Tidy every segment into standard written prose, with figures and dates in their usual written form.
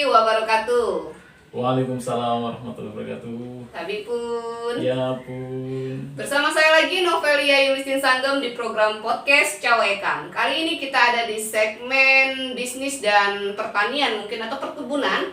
wabarakatuh. Waalaikumsalam warahmatullahi wabarakatuh. Tapi pun. Ya pun. Bersama saya lagi Novelia Yulistin Sanggem di program podcast Cawekan. Kali ini kita ada di segmen bisnis dan pertanian mungkin atau perkebunan.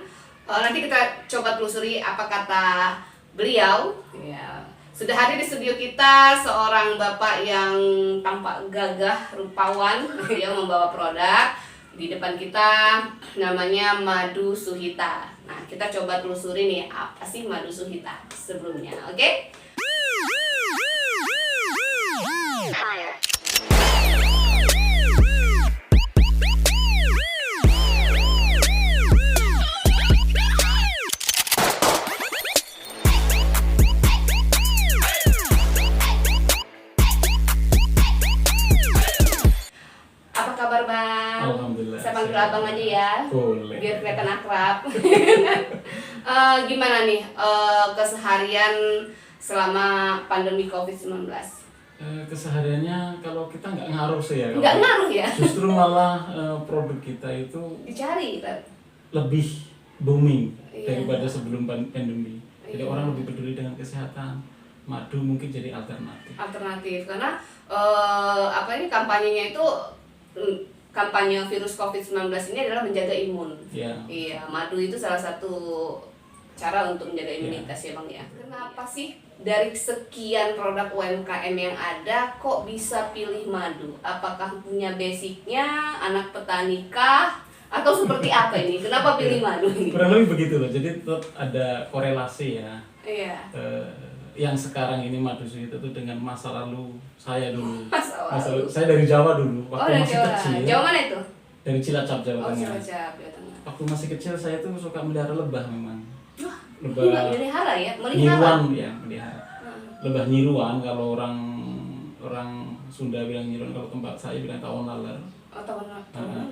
Nanti kita coba telusuri apa kata beliau. Ya. Sudah hadir di studio kita seorang bapak yang tampak gagah rupawan yang membawa produk. Di depan kita namanya Madu Suhita. Nah, kita coba telusuri nih apa sih Madu Suhita sebelumnya, oke? Apa kabar, Bang? Alhamdulillah. Saya panggil abang aja ya. Boleh. Biar kelihatan akrab. Gimana nih keseharian selama pandemi COVID-19? Kesehariannya kalau kita nggak ngaruh sih ya. Nggak ngaruh ya? Justru malah produk kita itu Dicari, Pak. lebih booming Iya. daripada sebelum pandemi. Jadi Iya. orang lebih peduli dengan kesehatan. Madu mungkin jadi alternatif. Alternatif karena ini kampanyenya itu kampanye virus COVID-19 ini adalah menjaga imun. Ya. Iya, madu itu salah satu cara untuk menjaga Iya. imunitas ya Bang ya. Kenapa sih dari sekian produk UMKM yang ada kok bisa pilih madu? Apakah punya basicnya, anak petani kah? Atau seperti apa ini? Kenapa pilih madu ini? Kurang lebih begitu loh. Jadi tetap ada korelasi ya. Iya. Yang sekarang ini Madu Suhita itu dengan masa lalu saya dulu. Masa lalu. Saya dari Jawa dulu, waktu dari masih Jawa. kecil. Jawa mana itu? Dari Cilacap, Jawa Oh, Tengah. Cilacap, Jawa Tengah. Waktu masih kecil saya tuh suka melihara lebah memang. Wah, Lebah enggak melihara ya? Melihara. nyiruan ya, melihara. Hmm. Lebah nyiruan kalau orang Sunda bilang nyiruan, kalau tempat saya bilang tawon laler. Atau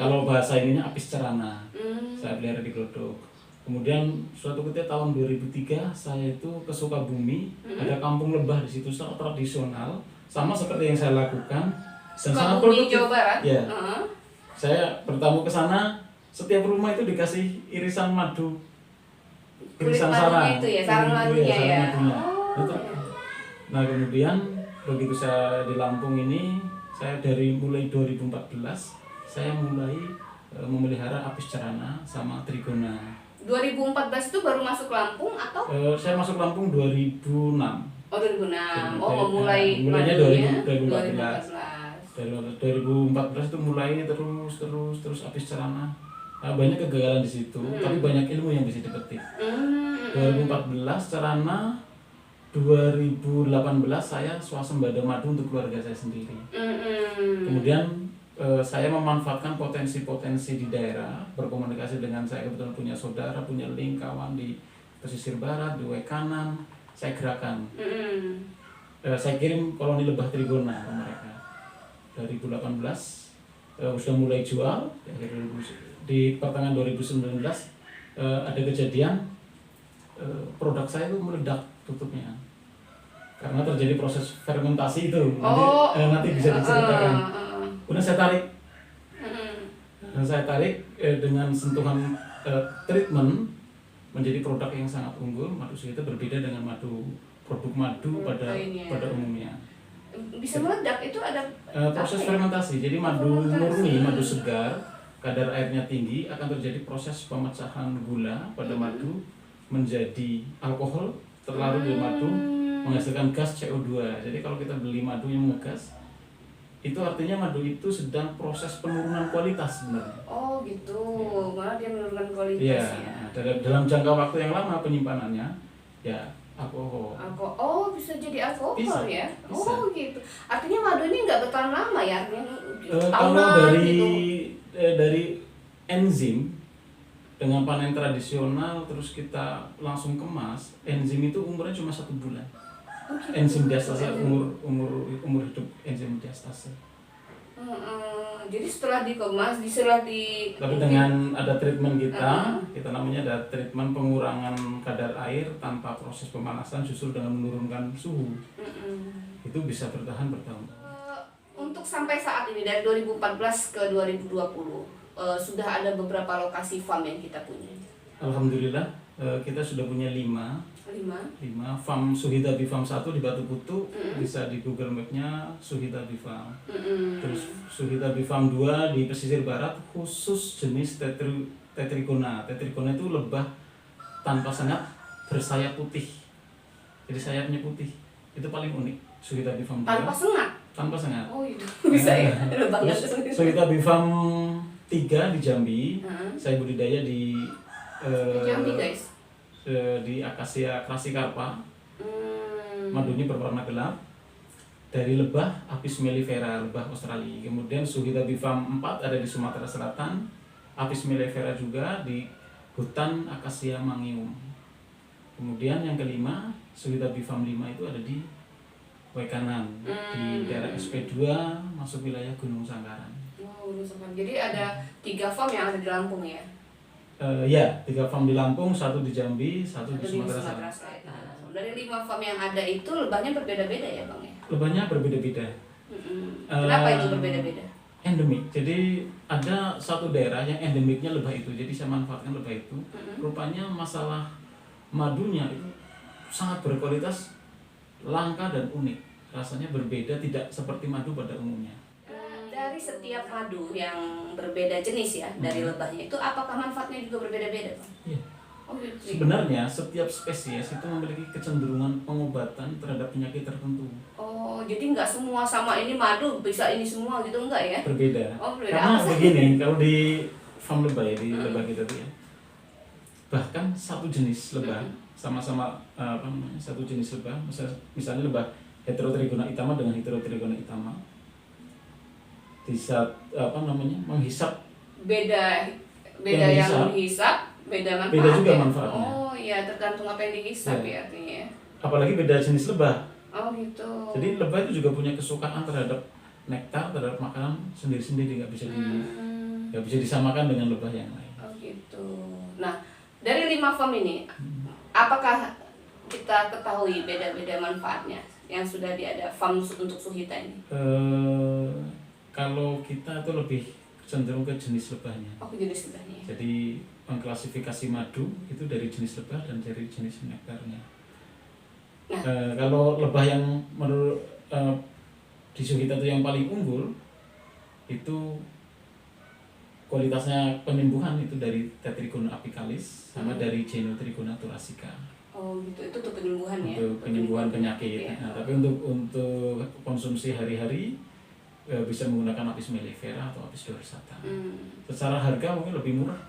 Kalau bahasa ininya apis cerana. Hmm. Saya pelihara di Glodok. Kemudian suatu ketika tahun 2003 saya itu ke Sukabumi, ada kampung lebah di situ sangat tradisional, sama seperti yang saya lakukan dan sangat Sukabumi, produktif. Jawa Barat. Ya. Heeh. Saya bertamu ke sana, setiap rumah itu dikasih irisan madu. Kulit Irisan madunya sarang. itu ya, sarang Iya, madunya sarang ya. madunya. Oh, Itu. iya. Nah, kemudian begitu saya di Lampung ini, saya dari mulai 2014 saya mulai memelihara apis cerana sama trigona. 2014 itu baru masuk Lampung atau? Saya masuk Lampung 2006. Oh 2006. Oh Dari- memulai mulainya madunya 2014. 2014. Dari 2014 itu mulai terus apis cerana. Nah, banyak kegagalan di situ, tapi banyak ilmu yang bisa dipetik. 2014 cerana, 2018 saya swasembada madu untuk keluarga saya sendiri. Kemudian saya memanfaatkan potensi-potensi di daerah, berkomunikasi dengan saya kebetulan punya saudara, punya link kawan di pesisir barat, di Wekanan, saya gerakan. Saya kirim koloni lebah trigona ke mereka. 2018 sudah mulai jual, di pertengahan 2019 ada kejadian produk saya itu meledak tutupnya. Karena terjadi proses fermentasi itu, nanti bisa diceritakan. Kemudian saya tarik dengan sentuhan treatment menjadi produk yang sangat unggul. Madu Suhita berbeda dengan produk madu pada umumnya. Bisa meledak itu ada Proses apa ya? fermentasi, jadi madu murni, madu segar, kadar airnya tinggi, akan terjadi proses pemecahan gula pada madu menjadi alkohol terlarut di madu, menghasilkan gas CO2. Jadi kalau kita beli madu yang ngegas, itu artinya madu itu sedang proses penurunan kualitas sebenarnya. Oh gitu, malah dia menurunkan kualitas Iya, ya. dalam jangka waktu yang lama penyimpanannya, ya alkohol. Oh bisa jadi alkohol Bisa, ya? bisa. Oh gitu. Artinya madu ini nggak bertahan lama ya? Artinya Kalau tahunan dari gitu. dari enzim dengan panen tradisional terus kita langsung kemas, enzim itu umurnya cuma 1 bulan. Oh, gitu. Enzim diastase, umur hidup enzim diastase. Jadi setelah dikemas, Tapi dengan ada treatment kita namanya ada treatment pengurangan kadar air tanpa proses pemanasan, justru dengan menurunkan suhu. Itu bisa bertahan bertahun. Untuk sampai saat ini dari 2014 ke 2020 sudah ada beberapa lokasi farm yang kita punya. Alhamdulillah kita sudah punya 5 farm Suhita Bee Farm 1 di Batu Putu, bisa di Google Map-nya Suhita Bee Farm. Terus Suhita Bee Farm 2 di pesisir barat, khusus jenis Tetrigona. Tetrigona itu lebah tanpa sengat bersayap putih, jadi sayapnya putih, itu paling unik Suhita Bee Farm 2. Tanpa sengat. Oh iya, bisa ya. Terus Suhita Bee Farm 3 di Jambi, saya budidaya di Jambi guys. Di Acacia crassicarpa. Madunya berwarna gelap dari lebah Apis mellifera, lebah Australia. Kemudian Suhita Bee Farm 4 ada di Sumatera Selatan, Apis mellifera juga di hutan Acacia mangium. Kemudian yang kelima Suhita Bee Farm 5 itu ada di Wekanan, di daerah SP2 masuk wilayah Gunung Sangkaran. Oh, Gunung Sangkaran. Jadi ada 3 farm yang ada di Lampung ya? Ya, 3 farm di Lampung, 1 di Jambi, 1 di Sumatera Selatan. Nah, dari 5 farm yang ada itu lebahnya berbeda-beda ya Bang ya? Lebahnya berbeda-beda. Kenapa itu berbeda-beda? Endemik, jadi ada satu daerah yang endemiknya lebah itu, jadi saya manfaatkan lebah itu. Rupanya masalah madunya itu sangat berkualitas, langka dan unik. Rasanya berbeda, tidak seperti madu pada umumnya. Dari setiap madu yang berbeda jenis ya, dari lebahnya itu apakah manfaatnya juga berbeda-beda Bang? Iya. Oh, gitu. Sebenarnya setiap spesies itu memiliki kecenderungan pengobatan terhadap penyakit tertentu. Oh, jadi nggak semua sama ini madu bisa ini semua gitu enggak ya? Berbeda. Oh, berbeda. Karena begini, kalau di farm lebah ya, di lebah kita tuh ya, bahkan satu jenis lebah sama-sama satu jenis lebah, misalnya lebah Heterotrigona itama dengan Heterotrigona itama, di saat menghisap beda yang dihisap, beda manfaat. Beda juga ya? manfaatnya. Oh iya, tergantung apa yang dihisap ya artinya. Apalagi beda jenis lebah. Oh gitu. Jadi lebah itu juga punya kesukaan terhadap nektar, terhadap makanan sendiri-sendiri, nggak bisa disamakan dengan lebah yang lain. Oh gitu. Nah, dari 5 farm ini, apakah kita ketahui beda-beda manfaatnya yang sudah ada farm untuk Suhita ini? Kalau kita tuh lebih cenderung ke jenis lebahnya. Oh, ke jenis lebahnya. Jadi mengklasifikasi madu itu dari jenis lebah dan dari jenis nektarnya. Nah, kalau lebah yang menurut di Suhita itu yang paling unggul itu kualitasnya penyembuhan itu dari Tetrigona apicalis sama dari Genotrigona thoracea. Oh gitu, itu untuk penyembuhan ya? Untuk penyembuhan penyakit. Ya. Nah, tapi untuk konsumsi hari-hari bisa menggunakan Apis mellifera atau Apis dorsata. Secara harga mungkin lebih murah.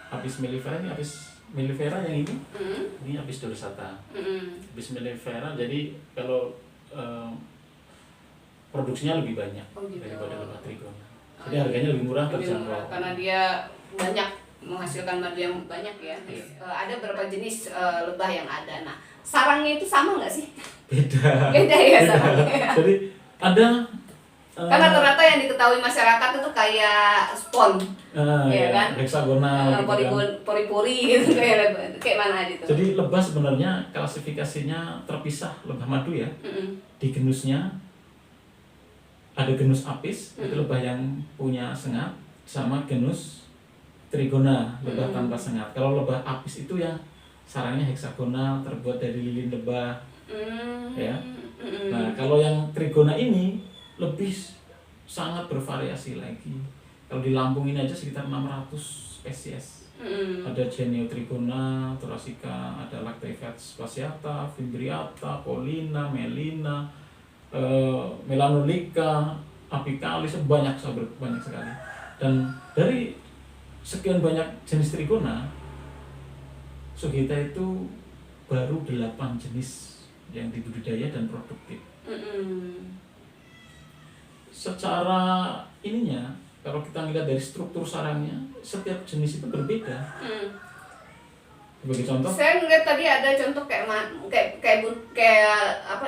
Apis mellifera ini Apis mellifera yang ini Apis dorsata. Apis mellifera jadi kalau produksinya lebih banyak daripada lebah Trigona. Jadi harganya lebih murah terjangkau. Karena dia banyak menghasilkan madu yang banyak ya. Ada berapa jenis lebah yang ada. Nah, sarangnya itu sama nggak sih? Beda ya sarangnya. Jadi ada karena rata-rata yang diketahui masyarakat itu kayak spon, ya kan? Heksagonal, pori-pori gitu kayak mana aja tuh. Jadi lebah sebenarnya klasifikasinya terpisah, lebah madu ya. Di genusnya ada genus Apis, itu lebah yang punya sengat, sama genus Trigona, lebah tanpa sengat. Kalau lebah Apis itu yang sarangnya heksagonal, terbuat dari lilin lebah, ya. Nah, kalau yang Trigona ini lebih sangat bervariasi lagi. Kalau di Lampung ini aja sekitar 600 spesies. Ada Genotrigona thoracea, ada Lactaefax fasciata, Fimbriata, Paulina, Melina, Melanolica, apicalis, banyak sekali. Dan dari sekian banyak jenis Trigona, Suhita itu baru 8 jenis yang dibudidaya dan produktif. Secara ininya, kalau kita lihat dari struktur sarangnya, setiap jenis itu berbeda. Sebagai contoh, saya ngeliat tadi ada contoh kayak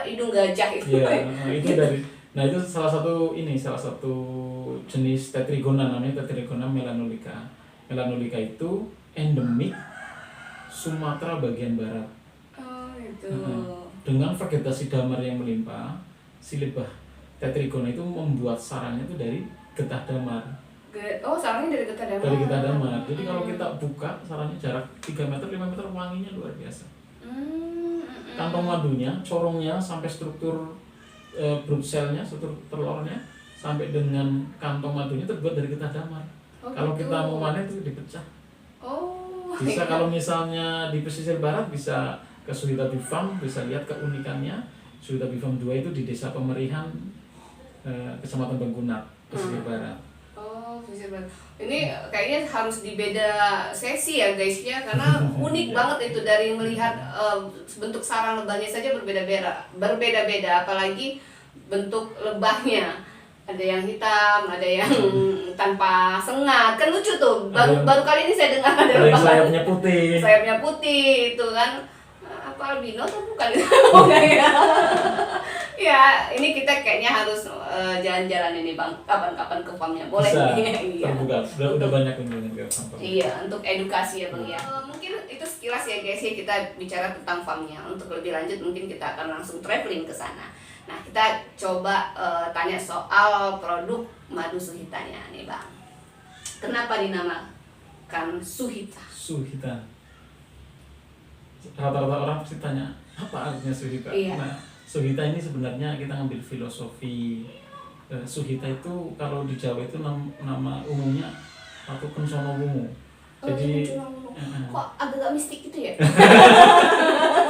hidung gajah itu. Ya, itu salah satu jenis Tetrigona, namanya Tetrigona melanolica. Melanolica itu endemik Sumatera bagian barat. Oh, itu. Dengan vegetasi damar yang melimpah, si lebah Tetrigona itu membuat sarangnya itu dari getah damar. Oh, sarangnya dari Getah Damar. Dari Getah Damar. Jadi kalau kita buka sarangnya jarak 3 meter, 5 meter, wanginya luar biasa. Kantong madunya, corongnya sampai struktur brood cell-nya, struktur telurnya sampai dengan kantong madunya terbuat dari Getah Damar. Kalau gitu. kita mau panen itu dipecah. Iya. Bisa kalau misalnya di pesisir barat bisa ke Suhita Bee Farm, bisa lihat keunikannya. Suhita Bee Farm 2 itu di Desa Pemerihan, Kecamatan Bengkunat, pesisir barat. Pesisir barat. Ini kayaknya harus di beda sesi ya guys ya, karena unik banget itu dari melihat bentuk sarang lebahnya saja berbeda-beda, apalagi bentuk lebahnya. Ada yang hitam, ada yang tanpa sengat, kan lucu tuh. Baru kali ini saya dengar ada yang lebah sayapnya putih. Sayapnya putih itu kan. Apa albino atau bukan? Bukan ya. Ya, ini kita kayaknya harus jalan-jalan ini Bang. Kapan-kapan ke farmnya. Boleh Bisa, terbuka. Udah banyak kunjungan ke farm. Iya, untuk edukasi ya Bang ya. Mungkin itu sekilas ya guys ya, kita bicara tentang farmnya. Untuk lebih lanjut mungkin kita akan langsung traveling ke sana. Nah, kita coba tanya soal produk madu Suhitanya nih Bang. Kenapa dinamakan Suhita? Suhita. Rata-rata orang pasti tanya, apa artinya Suhita? Iya. Nah, Suhita ini sebenarnya kita ngambil filosofi. Suhita itu kalau di Jawa itu nama umumnya Ratu Kencono Wungu. Jadi kok agak mistik gitu ya?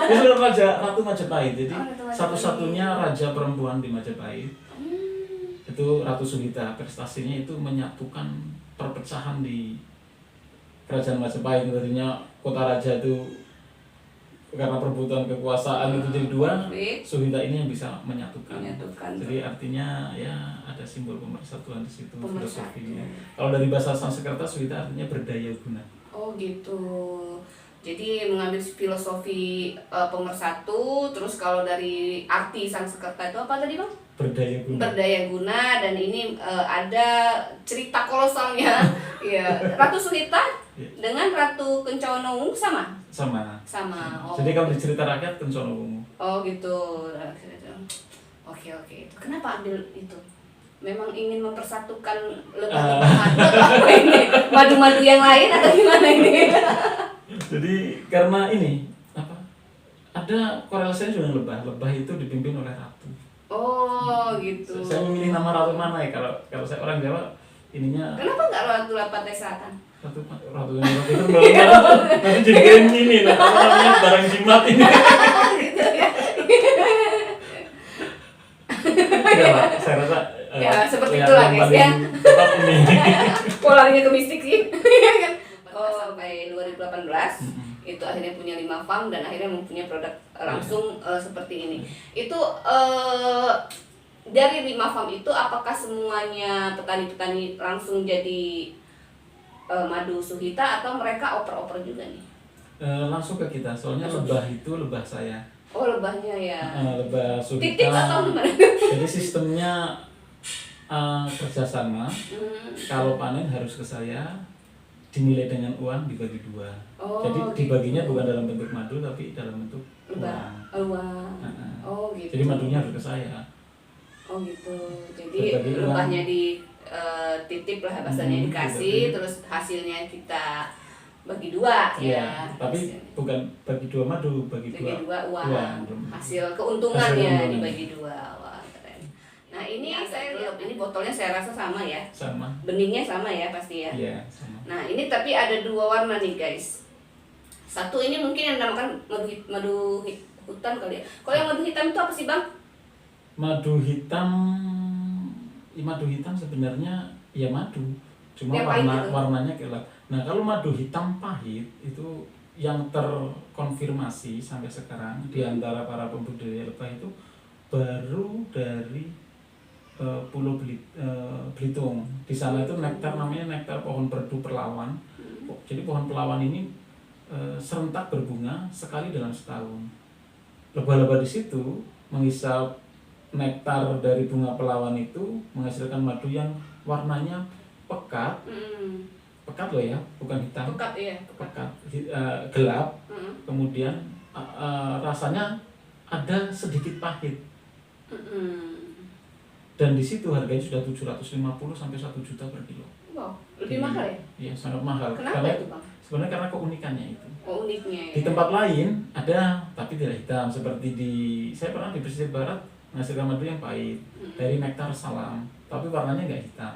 itu Ratu Majapahit. Jadi satu-satunya raja perempuan di Majapahit. Itu Ratu Suhita. Prestasinya itu menyatukan perpecahan di Kerajaan Majapahit. Tadinya kota raja itu karena perebutan kekuasaan itu jadi dua. Suhita ini yang bisa menyatukan. Jadi artinya ya ada simbol pemersatuan di situ, filosofinya. Kalau dari bahasa Sanskerta Suhita artinya berdaya guna. Oh gitu. Jadi mengambil filosofi pemersatu, terus kalau dari arti Sanskerta itu apa tadi Bang? Berdaya guna. Berdaya guna, dan ini ada cerita kolosalnya. Ya, Ratu Suhita dengan Ratu Kencono Wungu sama? Sama. Oh. Jadi kalau di cerita rakyat Kencono Wungu. Oh gitu. Oke. Kenapa ambil itu? Memang ingin mempersatukan lebah-lebah madu atau apa ini? Madu-madu yang lain atau gimana ini? Jadi karena ini apa? Ada korelasinya dengan lebah. Lebah itu dipimpin oleh ratu. Oh gitu. Saya memilih nama ratu mana ya? Kalau saya orang Jawa ininya. Kenapa nggak Ratu Pantai Selatan? Ratu itu belum nanti jadi ini lah, apa namanya, barang jimat ini. Gitu ya. Ya, Pak, saya rasa Ya, seperti itulah guys ya. Tetap ini. Polanya ke mistik sih. Sampai 2018 itu akhirnya punya 5 farm dan akhirnya mempunyai produk langsung seperti ini. Itu dari 5 farm itu apakah semuanya petani-petani langsung jadi madu Suhita atau mereka oper-oper juga nih? Langsung ke kita, soalnya lebah itu lebah saya. Oh, lebahnya ya. Lebah Suhita. Titip atau gimana? Jadi sistemnya kerjasama. Kalau panen harus ke saya, dinilai dengan uang, dibagi 2. Jadi dibaginya bukan dalam bentuk madu tapi dalam bentuk uang. Oh gitu. Jadi madunya harus ke saya. Oh gitu. Jadi lebahnya di titip lah bahasanya, dikasih, terus hasilnya kita bagi 2 ya. Tapi bukan bagi 2 madu, bagi 2 uang. Hasil keuntungannya dibagi 2. Wah, keren. Nah, ini saya lihat ini botolnya saya rasa sama ya. Sama. Beningnya sama ya pasti ya. Iya, sama. Nah, ini tapi ada 2 warna nih, guys. Satu ini mungkin yang dinamakan madu hutan kali ya. Kalau yang madu hitam itu apa sih, Bang? Madu hitam sebenarnya ya madu, cuma warnanya gelap. Nah, kalau madu hitam pahit itu yang terkonfirmasi sampai sekarang di antara para pembudidaya lebah itu baru dari Pulau Belitung. Di sana itu nektar, namanya nektar pohon perdu perlawan. Jadi pohon perlawan ini serentak berbunga sekali dalam setahun. Lebah-lebah di situ menghisap nektar dari bunga pelawan itu, menghasilkan madu yang warnanya pekat. Pekat loh ya, bukan hitam. Pekat, iya. Pekat, gelap. Kemudian rasanya ada sedikit pahit. Dan di situ harganya sudah 750 sampai 1 juta per kilo. Wow, lebih mahal ya? Iya, sangat mahal. Kenapa Karena, itu Bang? sebenarnya karena keunikannya itu. Oh, uniknya ya. Di tempat lain ada, tapi tidak hitam. Seperti saya pernah di pesisir barat menghasilkan madu yang pahit dari nektar salam, tapi warnanya nggak hitam.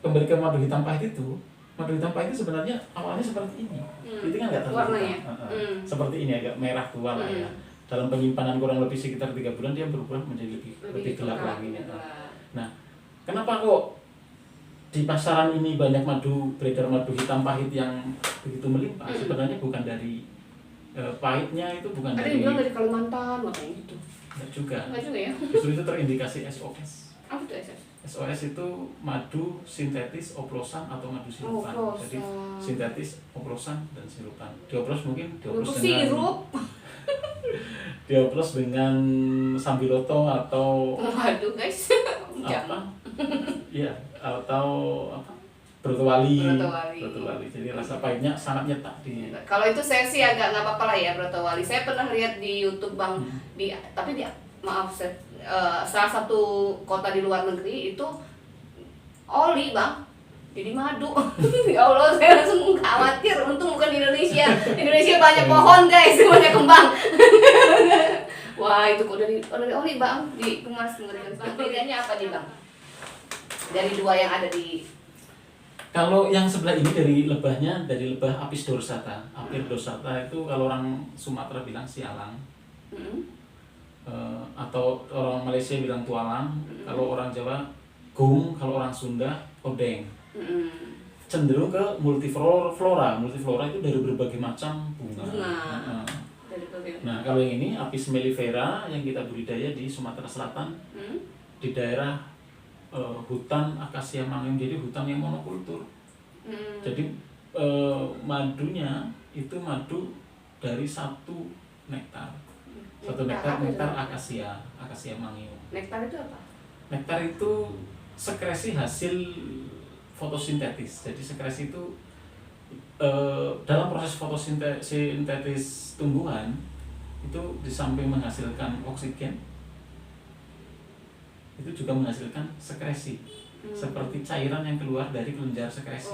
Kembali ke madu hitam pahit itu, madu hitam pahit itu sebenarnya awalnya seperti ini. Itu kan nggak terlalu warnanya. hitam. Seperti ini agak merah tua lah ya. Dalam penyimpanan kurang lebih sekitar 3 bulan dia berubah menjadi lebih gelap lagi. Nah, kenapa kok di pasaran ini banyak beredar madu hitam pahit yang begitu melimpah? Sebenarnya bukan dari pahitnya, itu bukan ada dari. yang bilang dari Kalimantan makanya gitu. Enggak juga. Enggak juga ya. Justru itu terindikasi SOS. Apa tuh SS? SOS itu madu sintetis oplosan atau madu sirupan. Jadi sintetis, oplosan dan sirupan. Dioplos mungkin dioplos dengan sambiloto atau waduh guys. apa? Ya, atau apa? Broto wali. Jadi rasa pahitnya sangat nyetak di. Kalau itu saya sih agak nggak apa-apa lah ya broto wali. Saya pernah lihat di YouTube Bang salah satu kota di luar negeri itu oli Bang. Jadi madu. Ya Allah, saya langsung khawatir. Untung bukan di Indonesia. Di Indonesia banyak pohon guys, banyak kembang. Wah, itu kok dari oli Bang dikemas mengerikan. Bedanya apa nih Bang? Dari dua yang ada di. Kalau yang sebelah ini dari lebah Apis dorsata. Apis dorsata itu kalau orang Sumatera bilang sialang. Atau orang Malaysia bilang tualang. Kalau orang Jawa gung, kalau orang Sunda odeng. Cenderung ke multiflora. Multiflora itu dari berbagai macam bunga. Nah, kalau yang ini Apis mellifera yang kita budidaya di Sumatera Selatan, di daerah hutan akasia mangrove, jadi hutan yang monokultur. Jadi madunya itu madu dari satu nektar. Nektar akasia mangrove. Nektar itu apa? Nektar itu sekresi hasil fotosintetis. Jadi sekresi itu dalam proses fotosintetis tumbuhan itu di samping menghasilkan oksigen, itu juga menghasilkan sekresi seperti cairan yang keluar dari kelenjar sekresi.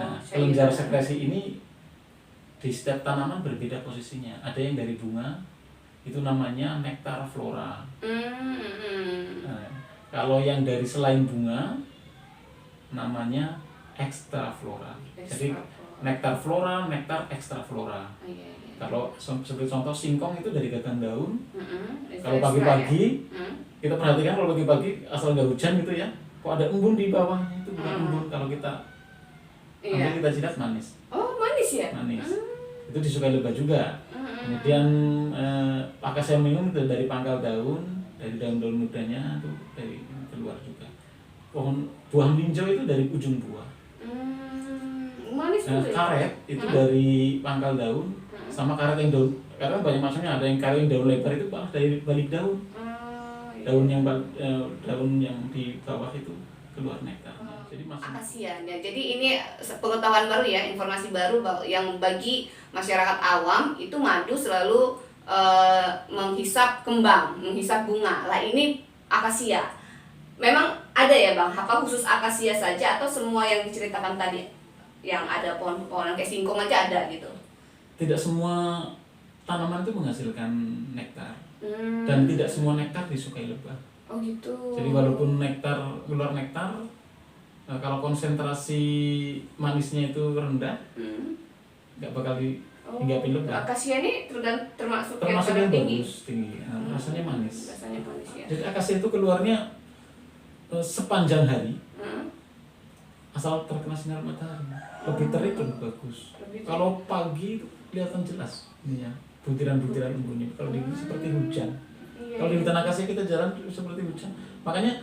Nah, kelenjar sekresi ini di setiap tanaman berbeda posisinya. Ada yang dari bunga, itu namanya nektar flora. Nah, kalau yang dari selain bunga namanya ekstra flora. Jadi nektar flora, nektar ekstra flora. Kalau seperti contoh singkong itu dari gagang daun. Kalau pagi-pagi kita perhatikan, kalau pagi-pagi asal nggak hujan gitu ya, kok ada embun di bawahnya, itu bukan embun. Kalau kita ambil kita jilat manis. Oh, manis ya? Manis. Itu disukai lebah juga. Kemudian akasia minum itu dari pangkal daun, dari daun-daun mudanya itu dari keluar juga. Pohon buah melinjo itu dari ujung buah. Manis karet itu dari pangkal daun, sama karet yang daun. Karena banyak macamnya, ada yang karet yang daun lebar itu malah dari balik daun. Daun yang di bawah itu keluar nektar. Jadi akasia ya. Jadi ini pengetahuan baru ya, informasi baru yang bagi masyarakat awam itu madu selalu menghisap kembang, menghisap bunga. Lah ini akasia. Memang ada ya Bang, apa khusus akasia saja atau semua yang diceritakan tadi yang ada pohon-pohonan kayak singkong aja ada gitu? Tidak semua tanaman itu menghasilkan nektar. Dan tidak semua nektar disukai lebah. Oh gitu. Jadi walaupun keluar nektar, kalau konsentrasi manisnya itu rendah, nggak bakal dihinggapi lebah. Akasia ini termasuk yang tinggi. Bagus, tinggi. Rasanya manis. Rasanya manis ya. Jadi akasia itu keluarnya sepanjang hari, asal terkena sinar matahari. Lebih terik lebih bagus. Kalau pagi itu kelihatan jelas ininya, butiran-butiran embunnya. Kalau di seperti hujan. Kalau di hutan akasia kita jalan seperti hujan. Makanya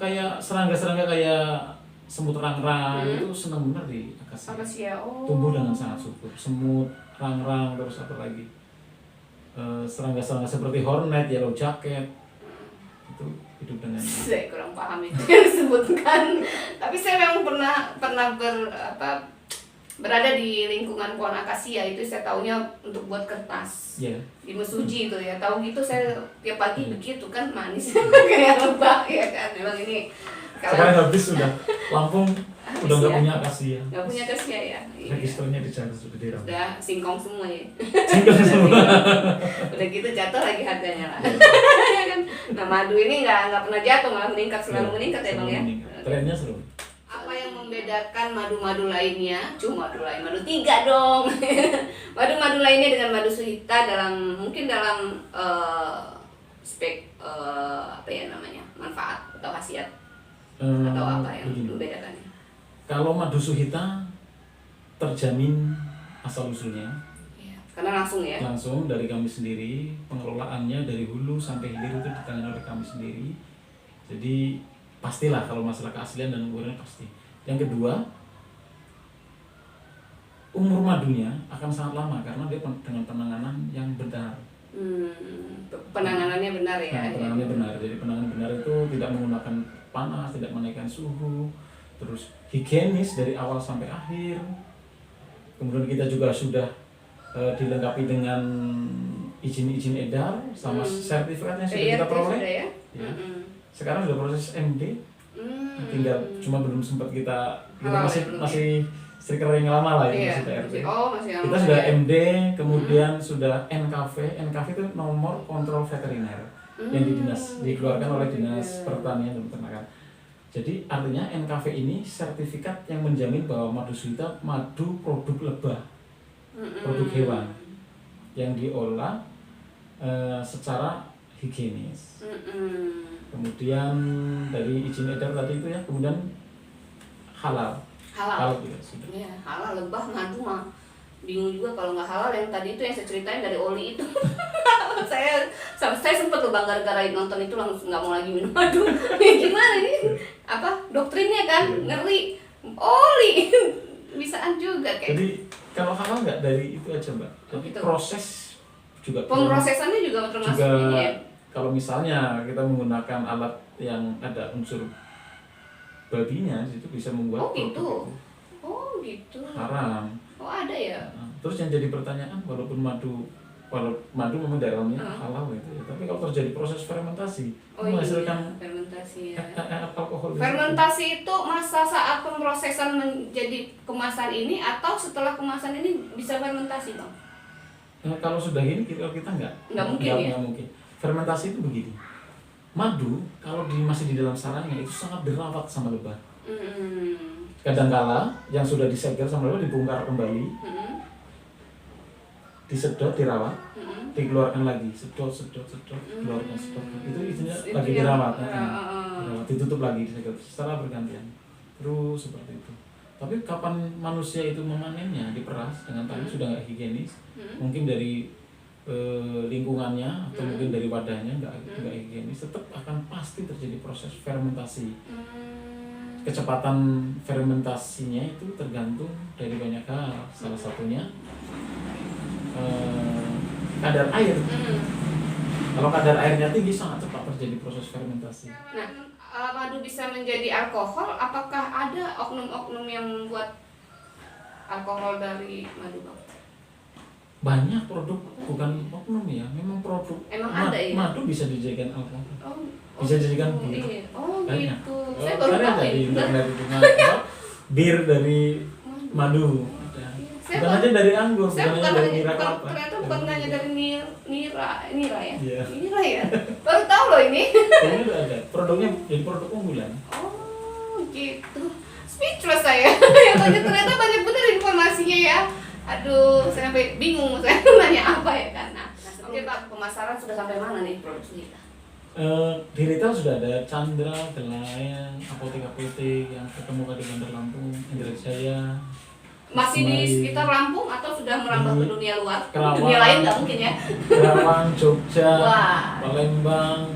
kayak serangga-serangga kayak semut rang-rang itu senang benar di akasia. Tumbuh dengan sangat subur. Semut, rang-rang, terus apa lagi? Serangga-serangga seperti hornet, yellow jacket itu hidup dengan. Saya kurang paham itu yang disebutkan. Tapi saya memang pernah berada di lingkungan pohon akasia itu saya taunya untuk buat kertas. Iya. Di Mesuji itu ya. Tahu gitu saya tiap pagi begitu kan manis kayak lebah ya kan. Memang ini Sekarang habis sudah Lampung udah nggak ya? punya akasia. Nggak punya akasia ya. Iya. Registernya di Jakarta sudah dirampas. Udah singkong semua ya. Singkong semua. Udah gitu jatuh lagi harganya lah. Ya kan? Nah madu ini nggak pernah jatuh, malah meningkat, selalu meningkat ya bang ya. Trennya seru. Apa yang membedakan madu-madu lainnya? Madu lain, madu 3 dong. Madu-madu lainnya dengan madu Suhita mungkin dalam spek apa ya namanya, manfaat atau khasiat atau apa yang begini. membedakannya? Kalau madu Suhita terjamin asal usulnya. Ya, karena langsung ya. Langsung dari kami sendiri, pengelolaannya dari hulu sampai hilir itu ditangani oleh kami sendiri. Jadi pastilah kalau masalah keaslian dan umurnya pasti. Yang kedua, umur madunya akan sangat lama karena dia dengan penanganan yang benar. Penanganannya benar ya. Nah, penanganannya benar. Jadi penanganan benar itu tidak menggunakan panas, tidak menaikkan suhu, terus higienis dari awal sampai akhir. Kemudian kita juga sudah dilengkapi dengan izin edar sama sertifikatnya sudah kita peroleh. Sudah ya? Ya. Sekarang sudah proses MD. Tinggal cuma belum sempat kita masih stiker yang lama lah ya, masih TRT. Masih Kita sudah MD, kemudian sudah NKV. NKV itu nomor kontrol veteriner yang dikeluarkan oleh Dinas Pertanian dan Peternakan. Jadi artinya NKV ini sertifikat yang menjamin bahwa madu Suhita madu produk lebah, produk hewan yang diolah secara higienis. Kemudian dari izin edar tadi itu ya, kemudian halal juga sudah. Ya, halal lebah madu mah bingung juga kalau nggak halal. Yang tadi itu yang saya ceritain dari oli itu. saya sempat loh bang gara-gara nonton itu langsung nggak mau lagi minum madu. Gimana ini? Apa doktrinnya kan ngeri oli bisaan juga kayak. Jadi kalau halal nggak dari itu aja mbak. Jadi Gitu. proses juga. Pemrosesannya juga termasuk ini ya. Kalau misalnya kita menggunakan alat yang ada unsur babinya, itu bisa membuat produk itu gitu. haram. Ada ya. Nah, terus yang jadi pertanyaan, walaupun madu memang dalamnya halal gitu ya, tapi kalau terjadi proses fermentasi menghasilkan fermentasi ya. alkohol. Fermentasi itu masa saat pemrosesan menjadi kemasan ini atau setelah kemasan ini bisa fermentasi bang? Kalau sudah ini kita nggak mungkin. Fermentasi itu begini, madu kalau masih di dalam sarangnya itu sangat dirawat sama lebah. Kadangkala yang sudah disegel sama lebah dibongkar kembali, disedot, dirawat, dikeluarkan lagi, sedot, keluarkan, sedot. Itu isinya lagi dirawat, ditutup lagi, disegel secara bergantian, terus seperti itu. Tapi kapan manusia itu memanennya, diperas dengan tangan sudah nggak higienis, mungkin dari lingkungannya atau mungkin dari wadahnya nggak higienis, tetap akan pasti terjadi proses fermentasi. Kecepatan fermentasinya itu tergantung dari banyak hal, salah satunya kadar air. Kalau kadar airnya tinggi sangat cepat terjadi proses fermentasi. Nah, madu bisa menjadi alkohol. Apakah ada oknum-oknum yang membuat alkohol dari madu bang? Banyak produk, bukan oknum ya, memang produk. Ada ya? Madu bisa dijadikan alkohol. Bisa dijadikan bir. Iya. Banyak. Gitu. Saya baru tahu di ya. internet itu bir dari madu. Bukan aja dari anggur, bukan aja dari nira kelapa. Ternyata bukan hanya dari nira ya. Iya. Nira ya. Baru tahu loh ini. Ini udah ada. Produknya jadi produk unggulan. Gitu. Speechless saya. Yang ternyata banyak benar informasinya ya. Aduh, saya sampai bingung saya nanya apa ya kan. Oke Pak, pemasaran sudah sampai mana nih produk kita? Di retail sudah ada Chandra, Gelayan, apotek-apotek yang ketemu di Bandar Lampung, Indrajaya. Masih di sekitar Lampung atau sudah merambah ke dunia luar? Kerawang, dunia lain nggak mungkin ya? Kerawang, Jogja, Palembang,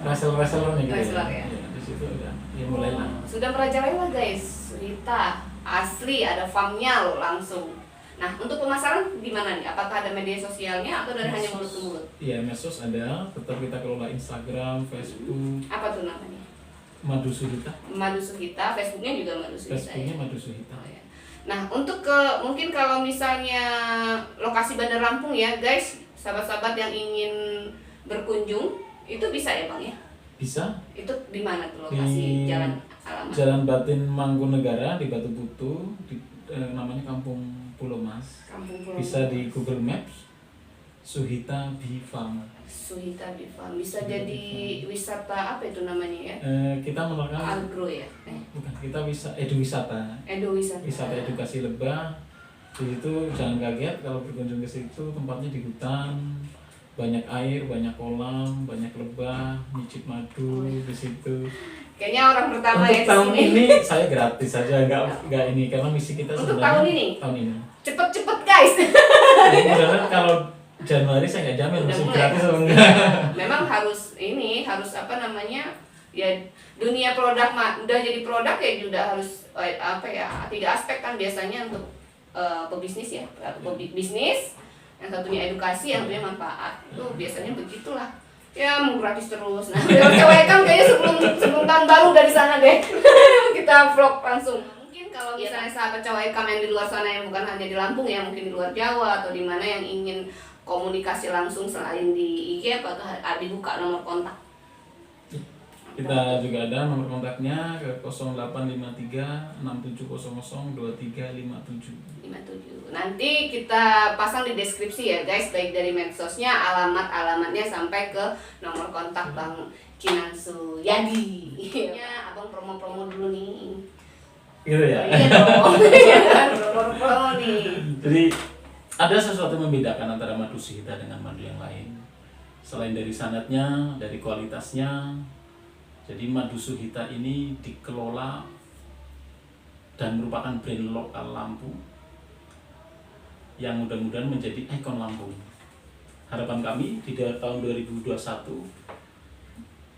reseller nih gitu. Reseller ya. Di situ udah mulai lah. Sudah merajalela guys, Suhita asli, ada farmnya loh langsung. Nah, untuk pemasaran di mana nih? Apakah ada media sosialnya atau dari hanya mulut ke mulut? Iya, medsos ada, tetap kita kelola Instagram, Facebook. Apa tuh namanya? Madu Suhita. Madu Suhita, Facebooknya juga Madu Suhita. Facebooknya Madu Suhita. Oh, ya. Nah, untuk mungkin kalau misalnya lokasi Bandar Lampung ya guys, sahabat-sahabat yang ingin berkunjung itu bisa ya Bang ya? Bisa. Itu di mana tuh lokasi Di jalan alamat? Jalan Batin Mangkunegara di Batu Putu, namanya Kampung Pulau Mas. Kampung Pulau Bisa Mas. di Google Maps, Suhita Bee Farm. Suhita Bee Farm. Bisa jadi wisata apa itu namanya ya? Kita menerapkan Agro ya? bukan, kita eduwisata. Wisata. Wisata edukasi lebah. Di situ jangan kaget kalau berkunjung ke situ, tempatnya di hutan, banyak air, banyak kolam, banyak lebah, nyicip madu di situ. Kayaknya orang pertama Untuk ya tahun kesini. ini saya gratis saja, nggak ini karena misi kita Untuk sebenarnya tahun ini? Tahun ini. Cepet-cepet guys. Mudah-mudahan kalau Januari saya nggak jamin Udah masih mulai. gratis atau enggak. Memang harus apa namanya? Ya dunia produk udah jadi produk ya udah harus apa ya, 3 aspek kan biasanya untuk pebisnis ya, bisnis, yang satunya edukasi, yang satunya manfaat. Itu biasanya begitulah. Ya mau gratis terus. Nah, Cawekam kayaknya sebelum tahun baru dari sana deh. Kita vlog langsung. Mungkin kalau misalnya sahabat Cawekam yang di luar sana yang bukan hanya di Lampung ya, mungkin di luar Jawa atau di mana yang ingin komunikasi langsung selain di IG, apakah dibuka nomor kontak? Kita juga ada nomor kontaknya ke 0853 6700 2357. Nanti kita pasang di deskripsi ya guys, baik dari medsosnya, alamatnya sampai ke nomor kontak Bang Kinan Suyadi. Ya, abang promo-promo dulu nih. Gitu ya. Iya dong. Promo nih. Jadi ada sesuatu yang membedakan antara madu Suhita dengan madu yang lain. Selain dari sanatnya, dari kualitasnya. Jadi madu Suhita ini dikelola dan merupakan brand lokal Lampung yang mudah-mudahan menjadi ikon Lampung. Harapan kami di tahun 2021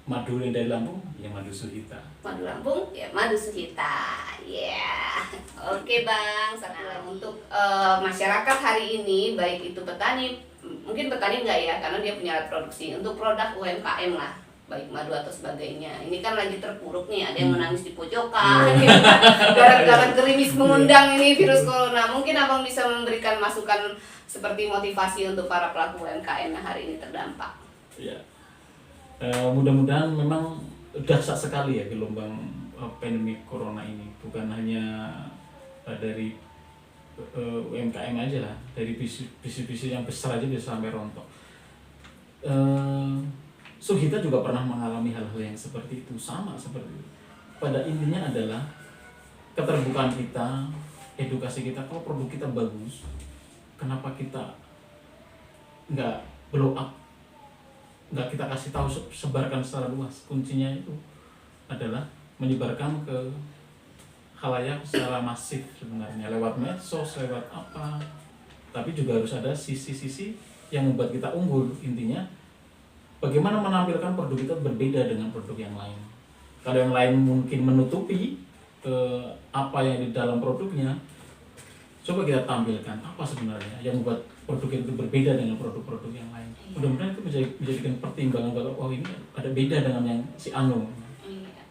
madu yang dari Lampung ya madu Suhita. Madu Lampung ya madu Suhita. Ya. Oke Bang, untuk masyarakat hari ini baik itu petani, mungkin petani enggak ya karena dia punya alat produksi, untuk produk UMKM lah, baik madu atau sebagainya. Ini kan lagi terpuruk nih, ada yang menangis di pojokan, gara-gara gerimis mengundang ini virus corona. Mungkin abang bisa memberikan masukan seperti motivasi untuk para pelaku UMKM yang hari ini terdampak. Ya, mudah-mudahan memang dahsyat sekali ya gelombang pandemi corona ini. Bukan hanya dari UMKM aja lah, dari bisnis-bisnis yang besar aja bisa sampai rontok. Suhita juga pernah mengalami hal-hal yang seperti itu, sama seperti itu. Pada intinya adalah keterbukaan kita, edukasi kita. Kalau produk kita bagus, kenapa kita nggak blow up, nggak kita kasih tahu, sebarkan secara luas? Kuncinya itu adalah menyebarkan ke khalayak secara masif sebenarnya, lewat medsos, lewat apa. Tapi juga harus ada sisi-sisi yang membuat kita unggul. Intinya bagaimana menampilkan produk kita berbeda dengan produk yang lain. Kalau yang lain mungkin menutupi apa yang di dalam produknya, coba kita tampilkan apa sebenarnya yang membuat produk itu berbeda dengan produk-produk yang lain. Mudah-mudahan itu menjadikan pertimbangan bahwa oh ini ada beda dengan yang si Anu. Iya.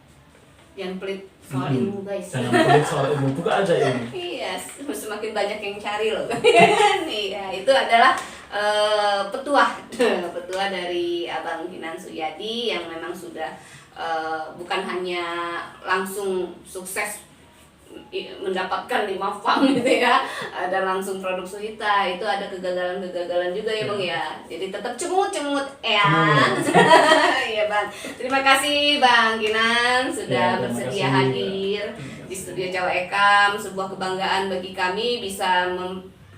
Jangan pelit soal ilmu guys. Jangan pelit soal ilmu, buka aja ilmu. Iya, semakin banyak yang cari loh. Iya, itu adalah petuah dari Abang Kinan Suyadi yang memang sudah bukan hanya langsung sukses mendapatkan 5 farm gitu ya, ada langsung produk Suhita, itu ada kegagalan juga ya Bang ya, jadi tetap cemut ya. Iya Bang, terima kasih Bang Kinan sudah bersedia hadir di studio Cawekam. Sebuah kebanggaan bagi kami bisa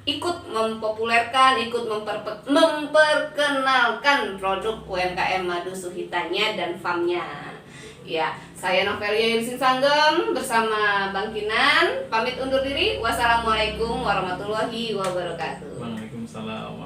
ikut mempopulerkan, ikut memperkenalkan produk UMKM madu Suhitanya dan farmnya. Ya, saya Novelia Yulisin Sanggem bersama Bang Kinan pamit undur diri. Wassalamualaikum warahmatullahi wabarakatuh. Waalaikumsalam.